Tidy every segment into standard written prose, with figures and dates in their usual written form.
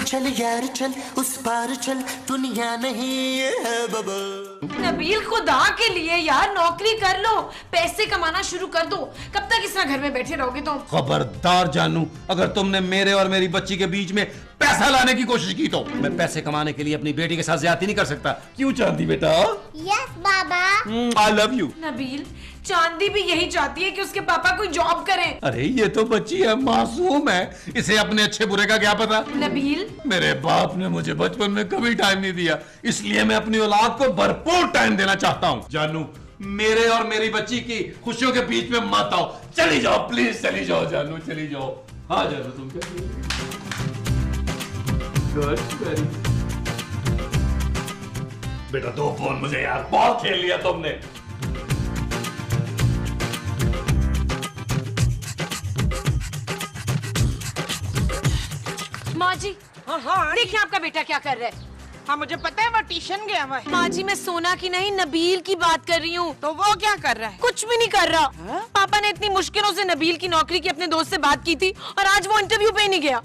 चल यार चल, उस पार चल, दुनिया नहीं है बबल। नबील खुदा के लिए यार नौकरी कर लो, पैसे कमाना शुरू कर दो। कब तक इस तरह घर में बैठे रहोगे तुम? खबरदार जानू, अगर तुमने मेरे और मेरी बच्ची के बीच में पैसा लाने की कोशिश की तो मैं पैसे कमाने के लिए अपनी बेटी के साथ ज्यादती नहीं कर सकता। क्यों चांदी बेटा? Yes Baba. I love you. Nabeel, चांदी भी यही चाहती है कि उसके पापा कोई जॉब करें। अरे ये तो बच्ची है, मासूम है, इसे अपने अच्छे बुरे का क्या पता। नबील, मेरे बाप ने मुझे बचपन में कभी टाइम नहीं दिया, इसलिए मैं अपनी औलाद को भरपूर टाइम देना चाहता हूँ। जानू, मेरे और मेरी बच्ची की खुशियों के बीच में मत आओ। चली जाओ प्लीज, चली जाओ जानू, चली जाओ। हाँ जानू, तुम क्या? बेटा दो फोन मुझे यार, बहुत खेल लिया तुमने। माँ जी, हाँ देखिए आपका बेटा क्या कर रहा है। हाँ मुझे पता है, वो ट्यूशन गया हुआ है। माँ जी, मैं सोना की नहीं नबील की बात कर रही हूँ। तो वो क्या कर रहा है? कुछ भी नहीं कर रहा। हाँ? पापा ने इतनी मुश्किलों से नबील की नौकरी की अपने दोस्त से बात की थी और आज वो इंटरव्यू पे ही नहीं गया।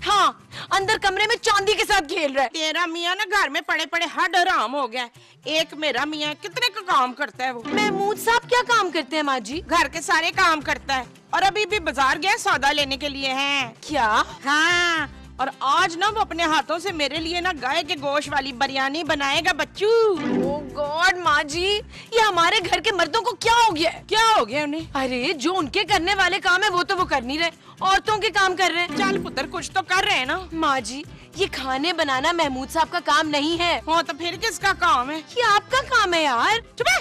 हाँ, अंदर कमरे में चांदी के साथ खेल रहा है। तेरा मियाँ ना घर में पड़े पड़े हड हराम हो गया है। एक मेरा मियाँ कितने का काम करता है वो। महमूद साहब क्या काम करते हैं माँ जी? घर के सारे काम करता है और अभी भी बाजार गया सौदा लेने के लिए है। क्या? हाँ, और आज ना वो अपने हाथों से मेरे लिए ना गाय के गोश्त वाली बिरयानी बनाएगा बच्चू। ओह गॉड माँ जी, ये हमारे घर के मर्दों को क्या हो गया है? क्या हो गया उन्हें? अरे जो उनके करने वाले काम है वो तो वो कर नहीं रहे, औरतों के काम कर रहे हैं। चल पुत्र, कुछ तो कर रहे हैं ना। माँ जी, ये खाने बनाना महमूद साहब का काम नहीं है। हाँ तो फिर किसका काम है? ये आपका काम है यार। चुप है,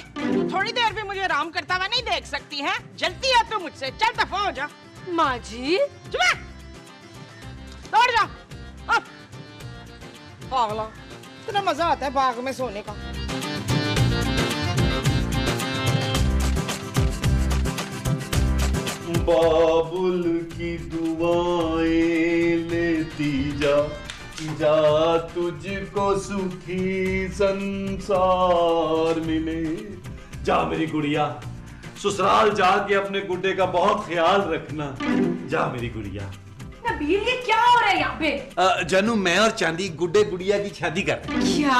थोड़ी देर भी मुझे आराम करता हुआ नहीं देख सकती है? जलती है तू मुझसे, चल दफा हो जा। माँ जी, चुप है, दौड़ जा। पागला, इतना मजा आता है बाग में सोने का। बाबुल की दुआएं लेती जा, जा तुझको सुखी संसार मिले। जा मेरी गुड़िया, ससुराल जाके अपने गुड्डे का बहुत ख्याल रखना। जा मेरी गुड़िया। नबील, ये क्या हो रहा है यहाँ पे? जानू, मैं और चांदी गुड्डे गुड़िया की शादी कर रहे हैं। क्या?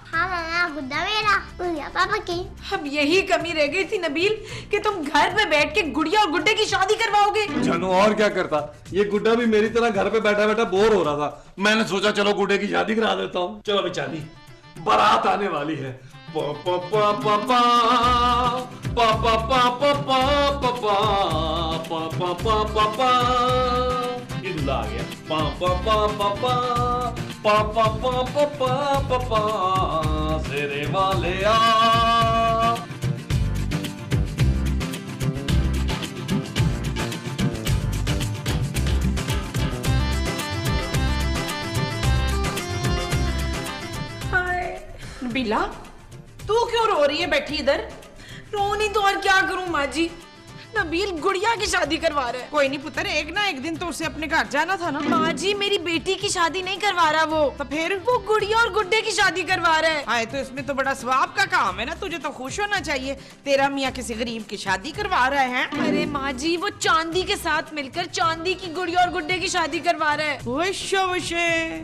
हाँ मामा, गुड्डा मेरा, गुड़िया पापा की। अब यही कमी रह गई थी नबील कि तुम घर पे बैठ के गुड़िया और गुड्डे की शादी करवाओगे। जानू, और क्या करता, ये गुड्डा भी मेरी तरह घर पे बैठा बैठा बोर हो रहा था। मैंने सोचा चलो गुड्डे की शादी करा देता हूँ। चलो अभी चांदी, बारात आने वाली है। पा पा पा पा पा पा पा पा पा पा पा पा पा पा पा, ये दूल्हा आ गया। पा पा पा पा पा पा पा पा पा पा पा पा, सेरे वाले आ। बिला, तू क्यों रो रही है बैठी इधर? रो नहीं तो और क्या करूं माँ जी, नबील गुड़िया की शादी करवा रहा है। कोई नहीं पुत्र, एक ना एक दिन तो उसे अपने घर जाना था ना। माँ जी, मेरी बेटी की शादी नहीं करवा रहा वो। तो फिर? वो गुड़िया और गुड्डे की शादी करवा रहा है। आए तो इसमें तो बड़ा स्वाब का काम है ना, तुझे तो खुश होना चाहिए। तेरा मियाँ किसी गरीब की शादी करवा रहा है। अरे माँ जी, वो चांदी के साथ मिलकर चांदी की गुड़िया और गुड्डे की शादी करवा रहा है।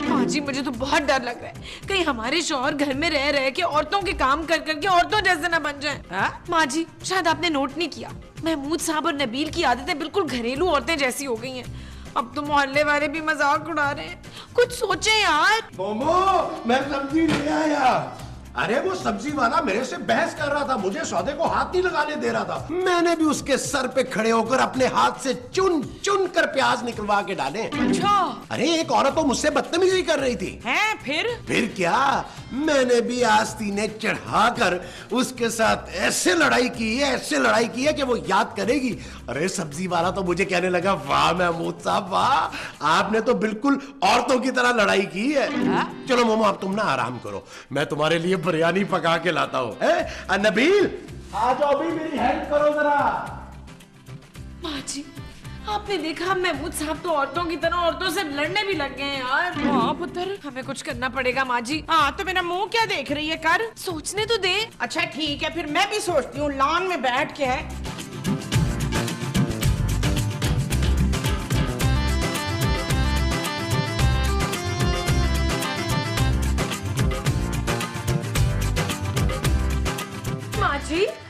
माँ जी, मुझे तो बहुत डर लग रहा है कहीं हमारे शौहर घर में रह रहे के औरतों के काम कर करके औरतों जैसे न बन जाए। माँ जी, शायद आपने नोट नहीं किया, महमूद साहब और नबील की आदतें बिल्कुल घरेलू औरतें जैसी हो गई हैं। अब तो मोहल्ले वाले भी मजाक उड़ा रहे हैं। कुछ सोचे यार। मोमो, मैं सब्जी ले आया। अरे वो सब्जी वाला मेरे से बहस कर रहा था, मुझे सौदे को हाथ नहीं लगाने दे रहा था। मैंने भी उसके सर पे खड़े होकर अपने हाथ से चुन चुन कर प्याज निकलवा के डाले। अच्छा। अरे एक औरत तो मुझसे बदतमीजी कर रही थी। हैं? फिर क्या, मैंने भी आस्तीने चढ़ाकर उसके साथ ऐसे लड़ाई की है कि वो याद करेगी। अरे सब्जी वाला तो मुझे कहने लगा, वाह महमूद साहब वाह, आपने तो बिल्कुल औरतों की तरह लड़ाई की है। चलो मोमो, अब तुम ना आराम करो, मैं तुम्हारे लिए बिरयानी पका के लाता हूँ। नबील, आ जाओ भी, मेरी हेल्प करो जरा। माँ जी, आपने देखा महमूद साहब तो औरतों की तरह औरतों से लड़ने भी लग गए हैं यार। हाँ पुत्र, हमें कुछ करना पड़ेगा माँ जी। हाँ तो मेरा मुंह क्या देख रही है, कर। सोचने तो दे। अच्छा ठीक है, फिर मैं भी सोचती हूँ, लॉन में बैठ के है।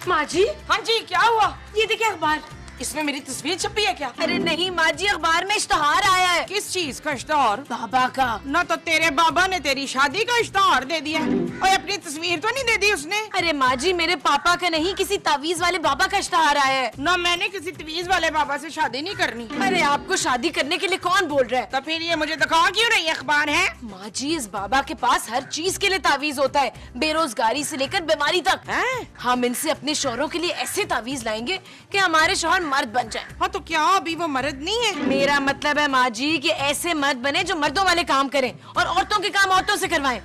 माँ जी, हाँ जी, क्या हुआ? ये देखिए अखबार। इसमें मेरी तस्वीर छपी है क्या? अरे नहीं माँ जी, अखबार में इश्तहार आया है किस चीज का इश्तहार? बाबा का। ना तो तेरे बाबा ने तेरी शादी का इश्तहार दे दिया और अपनी तस्वीर तो नहीं दे दी उसने। अरे माँ जी, मेरे पापा का नहीं, किसी तावीज वाले बाबा का इश्तहार आया है। ना मैंने किसी तवीज वाले बाबा से शादी नहीं करनी। अरे आपको शादी करने के लिए कौन बोल रहा है? तो फिर ये मुझे दिखा क्यों रही अखबार है? माँ जी, इस बाबा के पास हर चीज के लिए तावीज होता है, बेरोजगारी से लेकर बीमारी तक। हैं? हम इनसे अपने शौहरों के लिए ऐसे तावीज लाएंगे कि हमारे शौहर मर्द बन जाए। हाँ तो क्या अभी वो मर्द नहीं है? मेरा मतलब है माँ जी कि ऐसे मर्द बने जो मर्दों वाले काम करें और औरतों के काम औरतों से करवाएं।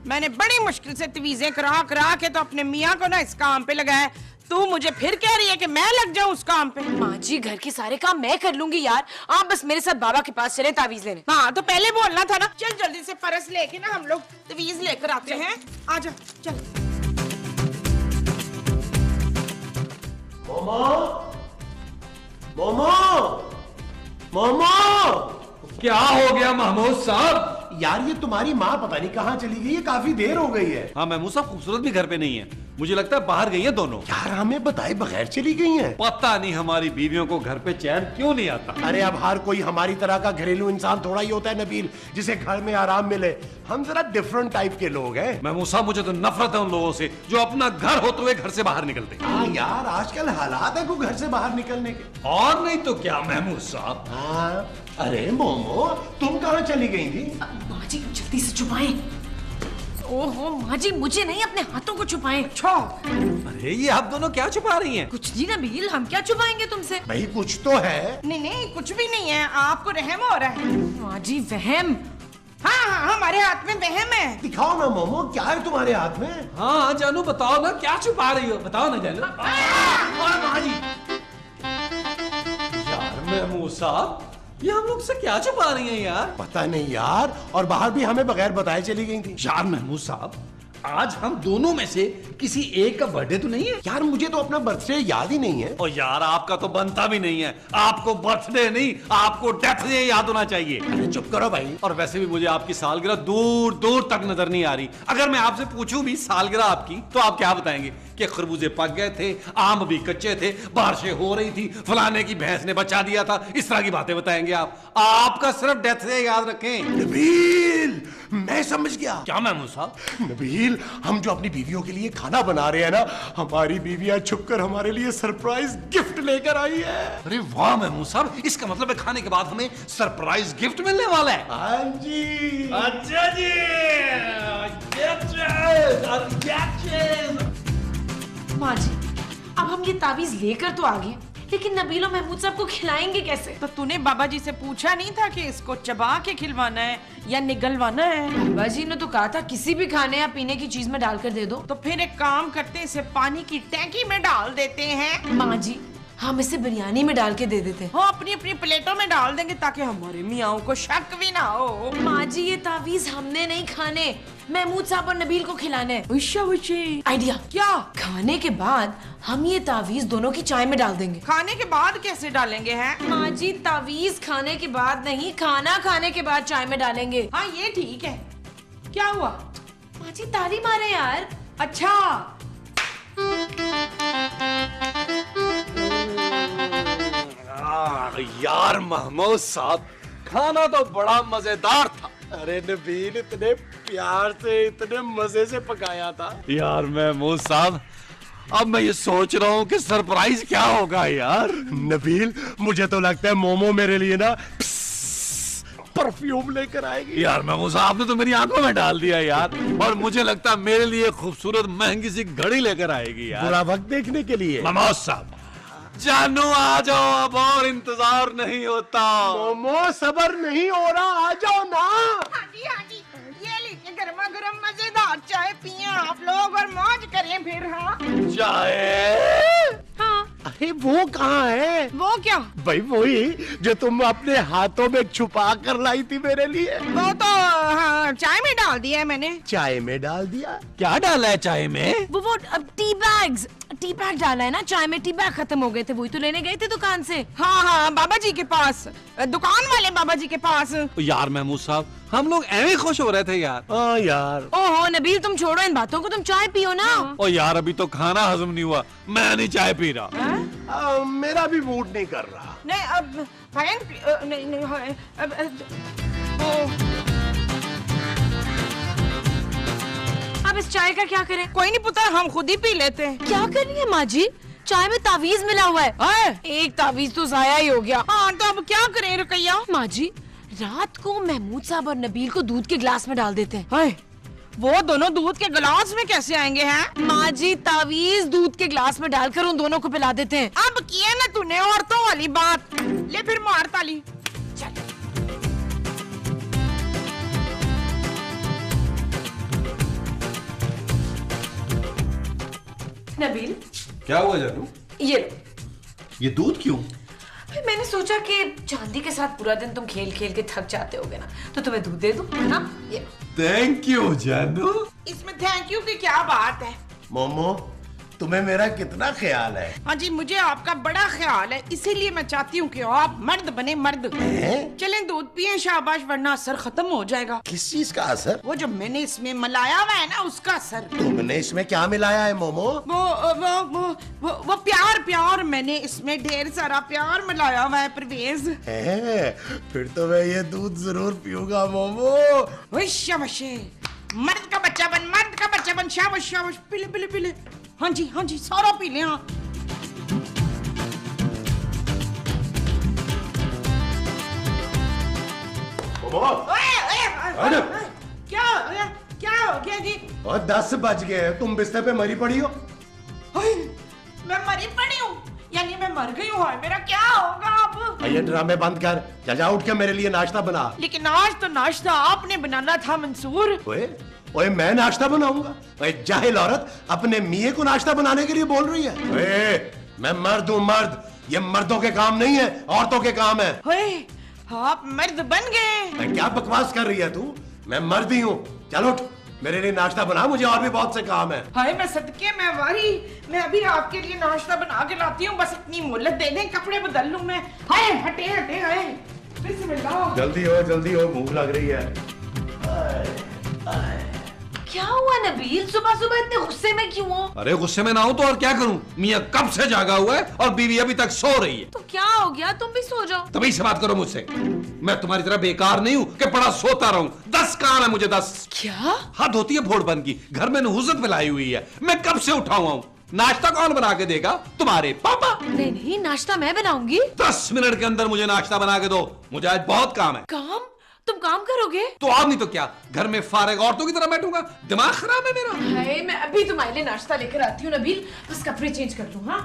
मैंने बड़ी मुश्किल से तवीजें करा करा के तो अपने मियाँ को ना इस काम पे लगाया। तू मुझे फिर कह रही है कि मैं लग जाऊँ उस काम पे? माँ जी, घर के सारे काम मैं कर लूंगी यार, आप बस मेरे साथ बाबा के पास चले तावीज लेने। हाँ तो पहले बोलना था ना। चल जल्दी से परस लेके ना हम लोग तवीज लेकर आते हैं। आजा चल। मोमो मोमो क्या हो गया महमूद साहब? यार ये तुम्हारी माँ पता नहीं कहाँ चली गई है, काफी देर हो गई है। हाँ महमूद साहब, खूबसूरत भी घर पे नहीं है, मुझे लगता है बाहर गई है दोनों। यार हमें बताए बगैर चली गई हैं। पता नहीं हमारी बीवियों को घर पे चैन क्यों नहीं आता। अरे अब हर कोई हमारी तरह का घरेलू इंसान थोड़ा ही होता है नबील, जिसे घर में आराम मिले। हम जरा डिफरेंट टाइप के लोग हैं। महमूद साहब, मुझे तो नफरत है उन लोगों से जो अपना घर होते हुए घर से बाहर निकलते हैं। हाँ यार, आजकल हालात है को घर से बाहर निकलने के। और नहीं तो क्या महमूद साहब। हाँ, अरे मोमो तुम कहाँ चली गई थी? माँ जी जल्दी से छुपाएं। ओहो माँ जी, मुझे नहीं, अपने हाथों को छुपाएं। अरे ये आप दोनों क्या छुपा रही हैं? कुछ नहीं नबील, हम क्या छुपाएंगे तुमसे? भाई कुछ तो है। नहीं नहीं कुछ भी नहीं है, आपको रहम हो रहा है। माँ जी वहम। हाँ हाँ हमारे हाथ में वहम है। दिखाओ ना मोमो, क्या है तुम्हारे हाथ में? हाँ जानू, बताओ ना क्या छुपा रही हो, बताओ ना जानू। यार महमूद साहब, ये हम लोग से क्या छुपा रही हैं यार? पता नहीं यार, और बाहर भी हमें बगैर बताए चली गई थी। यार महमूद साहब, आज हम दोनों में से किसी एक का बर्थडे तो नहीं है? यार मुझे तो अपना बर्थडे याद ही नहीं है। और यार आपका तो बनता भी नहीं है, आपको बर्थडे नहीं, आपको डेथ डे याद होना चाहिए। अरे चुप करो भाई। और वैसे भी मुझे आपकी सालगिरह दूर दूर तक नजर नहीं आ रही। अगर मैं आपसे पूछूं भी सालगिरह आपकी, तो आप क्या बताएंगे? कि खरबूजे पक गए थे, आम भी कच्चे थे, बारिशें हो रही थी, फलाने की भैंस ने बचा दिया था, इस तरह की बातें बताएंगे आप। आपका सिर्फ डेथ डे याद रखें। नबील, मैं समझ गया। क्या महमूद साहब? नबील, हम जो अपनी बीवियों के लिए खाना बना रहे हैं ना, हमारी बीवियां छुपकर हमारे लिए सरप्राइज गिफ्ट लेकर आई है। अरे वाह महमूद साहब, इसका मतलब है खाने के बाद हमें सरप्राइज गिफ्ट मिलने वाला है। हाँ जी। अच्छा जी। माँ जी, अब हम ये तावीज लेकर तो आ गए, लेकिन नबील और महमूद साहब को खिलाएंगे कैसे? तो तूने बाबा जी से पूछा नहीं था कि इसको चबा के खिलवाना है या निगलवाना है? बाबा जी ने तो कहा था किसी भी खाने या पीने की चीज में डालकर दे दो। तो फिर एक काम करते, इसे पानी की टैंकी में डाल देते हैं। माँ जी, हम इसे बिरयानी में डाल के दे देते हैं। हाँ अपनी अपनी प्लेटों में डाल देंगे ताकि हमारे मियाँ को शक भी ना हो। माँ जी, ये तावीज हमने नहीं खाने, महमूद साहब और नबील को खिलाने हैं। आइडिया क्या? खाने के बाद हम ये तावीज दोनों की चाय में डाल देंगे। खाने के बाद कैसे डालेंगे हैं? माँ जी, तावीज खाने के बाद नहीं, खाना खाने के बाद चाय में डालेंगे। हाँ ये ठीक है। क्या हुआ? माँ जी ताली मारे यार। अच्छा यार महमूद साहब, खाना तो बड़ा मजेदार था। अरे नबील, इतने प्यार से इतने मजे से पकाया था। यार महमूद साहब, अब मैं ये सोच रहा हूँ कि सरप्राइज क्या होगा यार। नबील, मुझे तो लगता है मोमो मेरे लिए ना परफ्यूम लेकर आएगी। यार महमूद साहब, आपने तो मेरी आंखों में डाल दिया यार। और मुझे लगता है मेरे लिए खूबसूरत महंगी सी घड़ी लेकर आएगी यार। बुरा वक्त देखने के लिए। महमूद साहब, जानू आ जाओ, अब और इंतजार नहीं होता। मोमो सबर नहीं हो रहा, आ जाओ ना। हाँ जी ये लीजिए गर्मा गर्म मजेदार चाय पिए आप लोग और मौज करें फिर। हाँ चाय? हाँ। अरे वो कहाँ है? वो क्या? भाई वही जो तुम अपने हाथों में छुपा कर लाई थी मेरे लिए। वो तो हाँ, चाय में डाल दिया है मैंने। चाय में डाल दिया? क्या डाला है चाय में? वो टी बैग्स, टी बैग डाला है ना, चाय में टी बैग खत्म हो गए थे, वही तो लेने गए थे दुकान से। हाँ हाँ, बाबा जी के पास, दुकान वाले बाबा जी के पास। यार महमूद साहब, हम लोग ऐਵੇਂ खुश हो रहे थे यार। हाँ यार। ओहो नबील, तुम छोड़ो इन बातों को, तुम चाय पियो ना। ओ यार, अभी तो खाना हजम नहीं हुआ, मैं नहीं चाय पी रहा। मेरा भी मूड नहीं कर रहा। नहीं अब नहीं नहीं अब इस चाय का क्या करें? कोई नहीं पुत्र, हम खुद ही पी लेते हैं। क्या करनी है माँ जी? चाय में तावीज मिला हुआ है। एक तावीज तो जाया ही हो गया। हाँ तो अब क्या करें रुकैया? माँ जी, रात को महमूद साहब और नबील को दूध के गिलास में डाल देते हैं। हाय, वो दोनों दूध के गिलास में कैसे आएंगे हैं? माँ जी, तावीज दूध के गिलास में डालकर उन दोनों को पिला देते हैं। अब किया ना तूने औरतों वाली बात, ले फिर मार ताली। चल। नबील, क्या हुआ जानू? ये लो। ये दूध क्यों? मैंने सोचा कि चांदी के साथ पूरा दिन तुम खेल खेल के थक जाते होगे ना, तो तुम्हें दूध दे दूं, है ना? ये थैंक यू जानू। इसमें थैंक यू की क्या बात है? मोमो, तुम्हें मेरा कितना ख्याल है? हाँ जी, मुझे आपका बड़ा ख्याल है, इसीलिए मैं चाहती हूँ कि आप मर्द बने, मर्द। चलें दूध पिए शाबाश, वरना असर खत्म हो जाएगा। किस चीज का असर? वो जो मैंने इसमें मिलाया हुआ है ना, उसका असर। तुमने इसमें क्या मिलाया है मोमो? वो प्यार, प्यार मैंने इसमें ढेर सारा प्यार मिलाया हुआ है परवेज। फिर तो मैं ये दूध जरूर पीऊंगा मोमो। शाबाश, मर्द का बच्चा बन, मर्द का बच्चा बन, शाबाश शाबाश, पीले पीले पीले। हाँ जी, सारा पी ले। हाँ मोमो, क्या हो गया जी? और 10 बज गए, तुम बिस्तर पे मरी पड़ी हो। मैं मरी पड़ी हूँ, यानी मैं मर गई हूँ। मेरा क्या होगा अब? ये ड्रामे बंद कर, जा उठ के मेरे लिए नाश्ता बना। लेकिन आज तो नाश्ता आपने बनाना था मंसूर। ओए मैं नाश्ता बनाऊंगा? ओए जाहिल औरत, अपने मियां को नाश्ता बनाने के लिए बोल रही है? ओए मैं मर्द हूँ, मर्द। ये मर्दों के काम नहीं है, औरतों के काम है। ओए आप मर्द बन गए। क्या बकवास कर रही है तू? मैं मर्द ही हूँ। चलो उठ, मेरे लिए नाश्ता बना, मुझे और भी बहुत से काम है। हाय मैं सदके में वारी, मैं अभी आपके लिए नाश्ता बना के लाती हूँ, बस इतनी मोहलत दे दें, कपड़े बदल लूं मैं। हाय हटे हटे, हाय बिस्मिल्लाह। जल्दी हो, भूख लग रही है। क्या हुआ नबील, सुबह सुबह इतने गुस्से में क्यों हो? अरे गुस्से में ना हो तो और क्या करूं? मियां कब से जागा हुआ है और बीवी अभी तक सो रही है। तो क्या हो गया, तुम भी सो जाओ। तभी से बात करो मुझसे। मैं तुम्हारी तरह बेकार नहीं हूं कि पड़ा सोता रहूं। 10 काम है मुझे, 10। क्या हद होती है भोड़पन की। घर में नहुसत फैलाई हुई है, मैं कब से उठा हुआ हूं। नाश्ता कौन बना के देगा? तुम्हारे पापा। नहीं, नाश्ता मैं बनाऊंगी। 10 मिनट के अंदर मुझे नाश्ता बना के दो, मुझे आज बहुत काम है। काम? तुम काम करोगे? तो आप नहीं तो क्या, घर में फारिग औरतों की तरह बैठूंगा? दिमाग खराब है मेरा। हाय, मैं अभी तुम्हारे लिए नाश्ता लेकर आती हूँ नबील, बस कपड़े चेंज कर लूँ। हाँ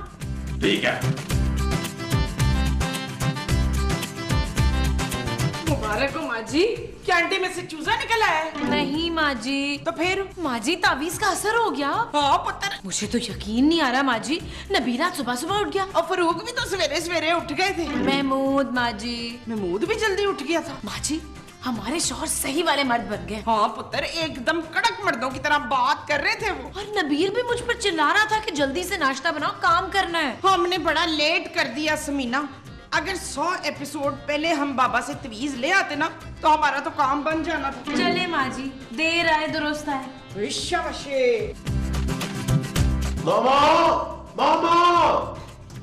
ठीक है। मुबारक हो माँ जी, क्या आंटी में से चूजा निकला है? नहीं माँ जी। तो फिर? माँ जी, तावीज का असर हो गया। हाँ पुत्र, मुझे तो यकीन नहीं आ रहा माँ जी, नबीला सुबह सुबह उठ गया। और फरूक भी तो सवेरे सवेरे उठ गए थे। महमूद माँ जी, महमूद भी जल्दी उठ गया था। माँ जी, हमारे शौहर सही वाले मर्द बन गए। हाँ पुत्र, एकदम कड़क मर्दों की तरह बात कर रहे थे वो। और नबील भी मुझ पर चिल्ला रहा था कि जल्दी से नाश्ता बनाओ, काम करना है। हमने बड़ा लेट कर दिया समीना, अगर 100 एपिसोड पहले हम बाबा से तवीज ले आते ना, तो हमारा तो काम बन जाना था। चले माँ जी, देर आए दुरुस्त आए। मामा,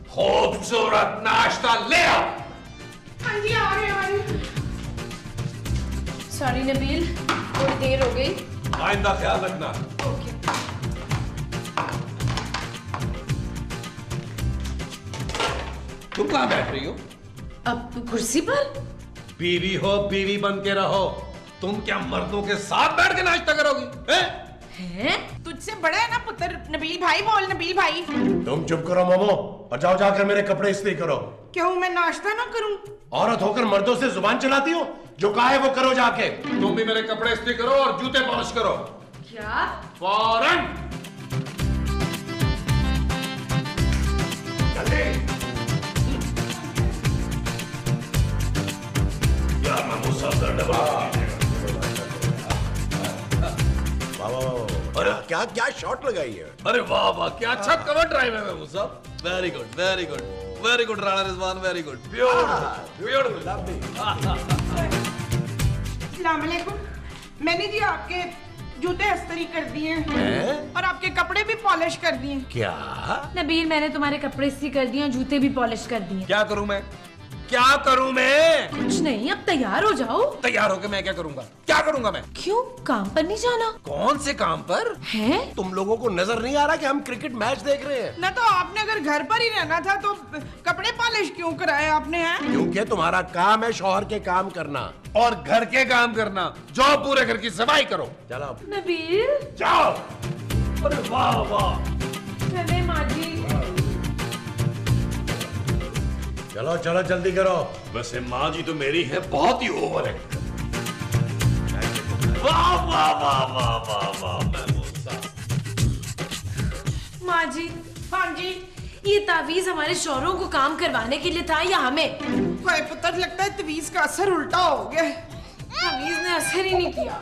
खूबसूरत नाश्ता ले आओ। हाँ जी, आ रहे। सॉरी नबील, थोड़ी देर हो गई। आइंदा ख्याल रखना। तुम कहाँ बैठ रही हो? अब कुर्सी पर। बीवी हो, बीवी बन के रहो। तुम क्या मर्दों के साथ बैठ के नाश्ता करोगी? हैं? तुझसे बड़ा है ना पुत्र। नबील भाई बोल, नबील भाई। तुम चुप करो मोमो, और जाओ जाकर मेरे कपड़े इस्त्री करो। क्यों मैं नाश्ता ना करूं? औरत होकर मर्दों से जुबान चलाती हो? जो कहा है वो करो जाके। तुम भी मेरे कपड़े इस्त्री करो और जूते पॉलिश करो। क्या? फौरन। जल्दी। यार महमूद साहब का डबल। वाह, वाह, वाह, वाह। क्या क्या शॉट लगाई है। अरे वाह वाह, क्या अच्छा कवर ड्राइव है महमूद साहब। Very good very good very good Rana Rizwan, very good, beautiful beautiful. अस्सलाम वालेकुम। मैंने जी आपके जूते अस्त्री कर दिए हैं और आपके कपड़े भी पॉलिश कर दिए। क्या? नबील, मैंने तुम्हारे कपड़े इस्त्री कर दिए और जूते भी पॉलिश कर दिए। क्या करूं मैं, क्या करूं मैं? कुछ नहीं, अब तैयार हो जाओ। तैयार होके मैं क्या करूंगा, क्या करूंगा मैं? क्यों, काम पर नहीं जाना कौन से काम पर? है? तुम लोगों को नजर नहीं आ रहा कि हम क्रिकेट मैच देख रहे हैं? ना तो आपने अगर घर पर ही रहना था तो कपड़े पॉलिश क्यों कराए आपने? हैं क्योंकि तुम्हारा काम है शौहर के काम करना और घर के काम करना। जाओ पूरे घर की सफाई करो, चलो नबील, जाओ। अरे वाह वाह, चले माँ जी। चलो चलो जल्दी करो। वैसे माँ जी तो मेरी है बहुत ही ओवर है। वाह वाह वाह वाह वाह वाह महमूद साहब। माँ जी, हाँ जी। ये तावीज हमारे शौहरों को काम करवाने के लिए था या हमें? कोई पता लगता है तवीज का असर उल्टा हो गया। तावीज ने असर ही नहीं किया।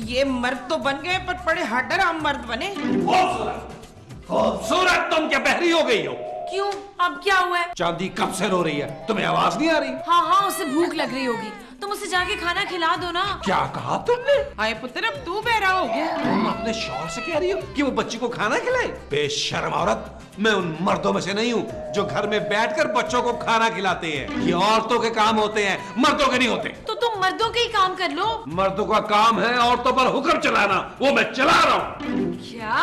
ये मर्द तो बन गए पर बड़े हड्डराम मर्द बने। खूबसूरत खूबसूरत, तुम क्या बहरी हो गई हो? क्यों, अब क्या हुआ है? चांदी कब से रो रही है, तुम्हें आवाज नहीं आ रही? हाँ हाँ, उसे भूख लग रही होगी, तुम उसे जाके खाना खिला दो ना। क्या कहा तुमने? आए पुत्र, अब तू बहरा हो गया। तुम अपने शौहर से कह रही हो कि वो बच्ची को खाना खिलाए? बेशर्म औरत, मैं उन मर्दों में से नहीं हूँ जो घर में बैठकर बच्चों को खाना खिलाते हैं। ये औरतों के काम होते हैं, मर्दों के नहीं होते। तो तुम मर्दों के ही काम कर लो। मर्दों का काम है औरतों पर हुक्म चलाना, वो मैं चला रहा हूँ। क्या?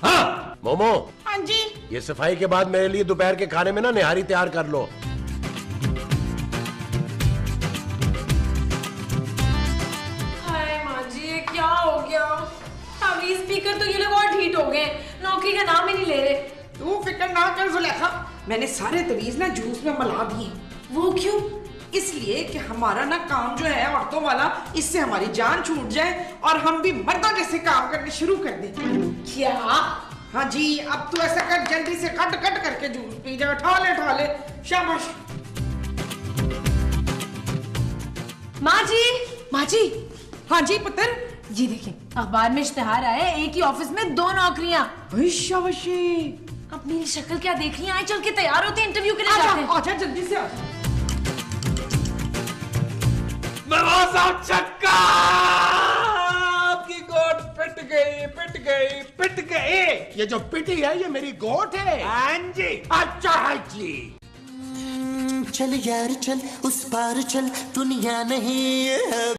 हाँ मोमो, हाँ जी। ये सफाई के बाद मेरे लिए दोपहर के खाने में ना निहारी तैयार कर लो। हाय माँ जी, ये क्या हो गया? तावीज पीकर तो ये लोग और ढीठ हो गए, नौकरी का नाम ही नहीं ले रहे। तू फिक्र ना कर जुलेखा, मैंने सारे तवीज ना जूस में मिला दिए। वो क्यों? इसलिए कि हमारा ना काम जो है औरतों वाला, इससे हमारी जान छूट जाए और हम भी मर्दों जैसे काम करने शुरू कर दें। क्या? हाँ जी, अब तू ऐसा कर, जल्दी से कट कट करके जूस पी जा। ठा ले, शाबाश। माँ जी, माँ जी, हाँ जी पुत्र। ये देखिए, अखबार में इश्तिहार आया है, एक ही ऑफिस में 2 नौकरियां। शाबाश। अब मेरी शक्ल क्या देख रही हैं? आए चल के तैयार होते हैं, इंटरव्यू के लिए जाते हैं। आजा जल्दी से आजा। महमूद साहब, छक्का! आपकी गोट पिट गई पिट गई पिट गई। ये जो पिटी है ये मेरी गोट है। हाँ जी। अच्छा है जी। चल यार चल, उस पार चल, दुनिया नहीं है